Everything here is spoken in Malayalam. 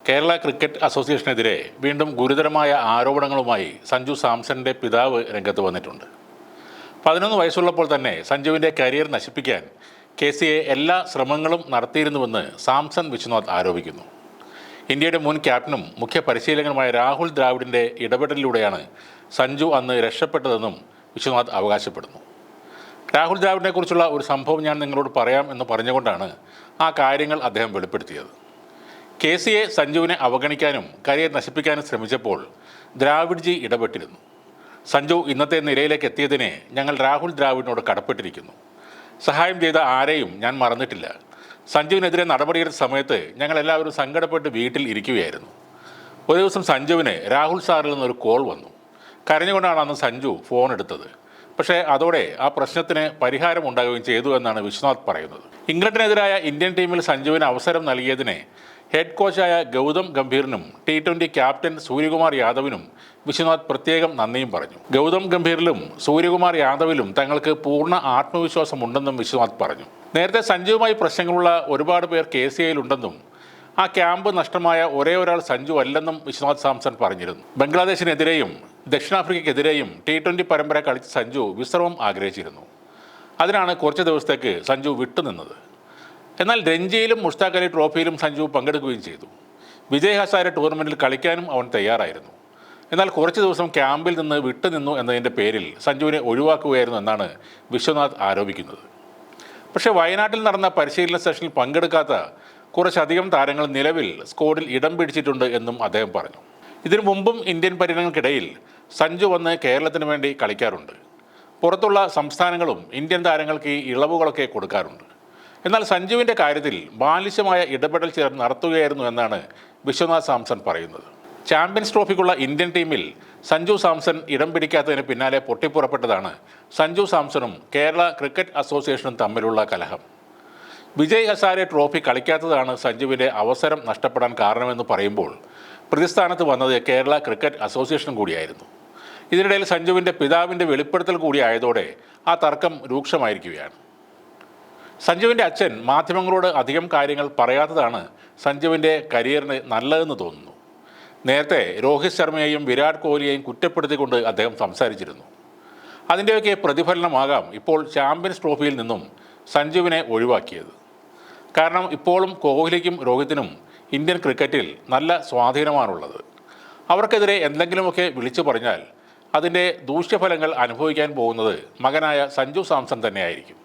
കേരള ക്രിക്കറ്റ് അസോസിയേഷനെതിരെ വീണ്ടും ഗുരുതരമായ ആരോപണങ്ങളുമായി സഞ്ജു സാംസന്റെ പിതാവ് രംഗത്ത് വന്നിട്ടുണ്ട്. 11 വയസ്സുള്ളപ്പോൾ തന്നെ സഞ്ജുവിൻ്റെ കരിയർ നശിപ്പിക്കാൻ KCA എല്ലാ ശ്രമങ്ങളും നടത്തിയിരുന്നുവെന്ന് സാംസൺ വിശ്വനാഥ് ആരോപിക്കുന്നു. ഇന്ത്യയുടെ മുൻ ക്യാപ്റ്റനും മുഖ്യ പരിശീലകനുമായ രാഹുൽ ദ്രാവിഡിൻ്റെ ഇടപെടലിലൂടെയാണ് സഞ്ജു അന്ന് രക്ഷപ്പെട്ടതെന്നും വിശ്വനാഥ് അവകാശപ്പെടുന്നു. രാഹുൽ ദ്രാവിഡിനെക്കുറിച്ചുള്ള ഒരു സംഭവം ഞാൻ നിങ്ങളോട് പറയാം എന്ന് പറഞ്ഞുകൊണ്ടാണ് ആ കാര്യങ്ങൾ അദ്ദേഹം വെളിപ്പെടുത്തിയത്. KCA സഞ്ജുവിനെ അവഗണിക്കാനും കരിയർ നശിപ്പിക്കാനും ശ്രമിച്ചപ്പോൾ ദ്രാവിഡ്ജി ഇടപെട്ടിരുന്നു. സഞ്ജു ഇന്നത്തെ നിലയിലേക്ക് എത്തിയതിനെ ഞങ്ങൾ രാഹുൽ ദ്രാവിഡിനോട് കടപ്പെട്ടിരിക്കുന്നു. സഹായം ചെയ്ത ആരെയും ഞാൻ മറന്നിട്ടില്ല. സഞ്ജുവിനെതിരെ നടപടിയെടുത്ത സമയത്ത് ഞങ്ങളെല്ലാവരും സങ്കടപ്പെട്ട് വീട്ടിൽ ഇരിക്കുകയായിരുന്നു. ഒരു ദിവസം സഞ്ജുവിന് രാഹുൽ സാറിൽ നിന്നൊരു കോൾ വന്നു. കരഞ്ഞുകൊണ്ടാണ് അന്ന് സഞ്ജു ഫോൺ എടുത്തത്. പക്ഷേ അതോടെ ആ പ്രശ്നത്തിന് പരിഹാരം ഉണ്ടാവുകയും ചെയ്തു എന്നാണ് വിശ്വനാഥ് പറയുന്നത്. ഇംഗ്ലണ്ടിനെതിരായ ഇന്ത്യൻ ടീമിൽ സഞ്ജുവിന് അവസരം നൽകിയതിനെ ഹെഡ് കോച്ചായ ഗൗതം ഗംഭീറിനും T20 ക്യാപ്റ്റൻ സൂര്യകുമാർ യാദവിനും വിശ്വനാഥ് പ്രത്യേകം നന്ദിയും പറഞ്ഞു. ഗൗതം ഗംഭീറിലും സൂര്യകുമാർ യാദവിലും തങ്ങൾക്ക് പൂർണ്ണ ആത്മവിശ്വാസമുണ്ടെന്നും വിശ്വനാഥ് പറഞ്ഞു. നേരത്തെ സഞ്ജുവുമായി പ്രശ്നങ്ങളുള്ള ഒരുപാട് പേർ KCAയിലുണ്ടെന്നും ആ ക്യാമ്പ് നഷ്ടമായ ഒരേ ഒരാൾ സഞ്ജു അല്ലെന്നും വിശ്വനാഥ് സാംസൺ പറഞ്ഞിരുന്നു. ബംഗ്ലാദേശിനെതിരെയും ദക്ഷിണാഫ്രിക്കയ്ക്കെതിരെയും T20 പരമ്പര കളിച്ച സഞ്ജു വിശ്രമം ആഗ്രഹിച്ചിരുന്നു. അതിനാണ് കുറച്ച് ദിവസത്തേക്ക് സഞ്ജു വിട്ടുനിന്നത്. എന്നാൽ രഞ്ജിയിലും മുഷ്താഖ് അലി ട്രോഫിയിലും സഞ്ജു പങ്കെടുക്കുകയും ചെയ്തു. വിജയ് ഹസാരെ ടൂർണമെൻറ്റിൽ കളിക്കാനും അവൻ തയ്യാറായിരുന്നു. എന്നാൽ കുറച്ച് ദിവസം ക്യാമ്പിൽ നിന്ന് വിട്ടുനിന്നു എന്നതിൻ്റെ പേരിൽ സഞ്ജുവിനെ ഒഴിവാക്കുകയായിരുന്നു എന്നാണ് വിശ്വനാഥ് ആരോപിക്കുന്നത്. പക്ഷേ വയനാട്ടിൽ നടന്ന പരിശീലന സെഷനിൽ പങ്കെടുക്കാത്ത കുറച്ചധികം താരങ്ങൾ നിലവിൽ സ്ക്വാഡിൽ ഇടം പിടിച്ചിട്ടുണ്ട് എന്നും അദ്ദേഹം പറഞ്ഞു. ഇതിനു മുമ്പും ഇന്ത്യൻ പര്യടനങ്ങൾക്കിടയിൽ സഞ്ജു വന്ന് കേരളത്തിന് വേണ്ടി കളിക്കാറുണ്ട്. പുറത്തുള്ള സംസ്ഥാനങ്ങളും ഇന്ത്യൻ താരങ്ങൾക്ക് ഈ ഇളവുകളൊക്കെ കൊടുക്കാറുണ്ട്. എന്നാൽ സഞ്ജുവിൻ്റെ കാര്യത്തിൽ ബാലിശമായ ഇടപെടൽ ചിലർ നടത്തുകയായിരുന്നു എന്നാണ് വിശ്വനാഥ് സാംസൺ പറയുന്നത്. ചാമ്പ്യൻസ് ട്രോഫിക്കുള്ള ഇന്ത്യൻ ടീമിൽ സഞ്ജു സാംസൺ ഇടം പിടിക്കാത്തതിന് പിന്നാലെ പൊട്ടിപ്പുറപ്പെട്ടതാണ് സഞ്ജു സാംസണും കേരള ക്രിക്കറ്റ് അസോസിയേഷനും തമ്മിലുള്ള കലഹം. വിജയ് ഹസാരെ ട്രോഫി കളിക്കാത്തതാണ് സഞ്ജുവിൻ്റെ അവസരം നഷ്ടപ്പെടാൻ കാരണമെന്ന് പറയുമ്പോൾ പ്രതിസ്ഥാനത്ത് വന്നത് കേരള ക്രിക്കറ്റ് അസോസിയേഷൻ കൂടിയായിരുന്നു. ഇതിനിടയിൽ സഞ്ജുവിൻ്റെ പിതാവിൻ്റെ വെളിപ്പെടുത്തൽ കൂടിയായതോടെ ആ തർക്കം രൂക്ഷമായിരിക്കുകയാണ്. സഞ്ജുവിൻ്റെ അച്ഛൻ മാധ്യമങ്ങളോട് അധികം കാര്യങ്ങൾ പറയാത്തതാണ് സഞ്ജുവിൻ്റെ കരിയറിന് നല്ലതെന്ന് തോന്നുന്നു. നേരത്തെ രോഹിത് ശർമ്മയെയും വിരാട് കോഹ്ലിയെയും കുറ്റപ്പെടുത്തിക്കൊണ്ട് അദ്ദേഹം സംസാരിച്ചിരുന്നു. അതിൻ്റെയൊക്കെ പ്രതിഫലനമാകാം ഇപ്പോൾ ചാമ്പ്യൻസ് ട്രോഫിയിൽ നിന്നും സഞ്ജുവിനെ ഒഴിവാക്കിയത്. കാരണം ഇപ്പോഴും കോഹ്ലിക്കും രോഹിത്തിനും ഇന്ത്യൻ ക്രിക്കറ്റിൽ നല്ല സ്വാധീനമാണുള്ളത്. അവർക്കെതിരെ എന്തെങ്കിലുമൊക്കെ വിളിച്ചു പറഞ്ഞാൽ അതിൻ്റെ ദൂഷ്യഫലങ്ങൾ അനുഭവിക്കാൻ പോകുന്നത് മകനായ സഞ്ജു സാംസൺ തന്നെയായിരിക്കും.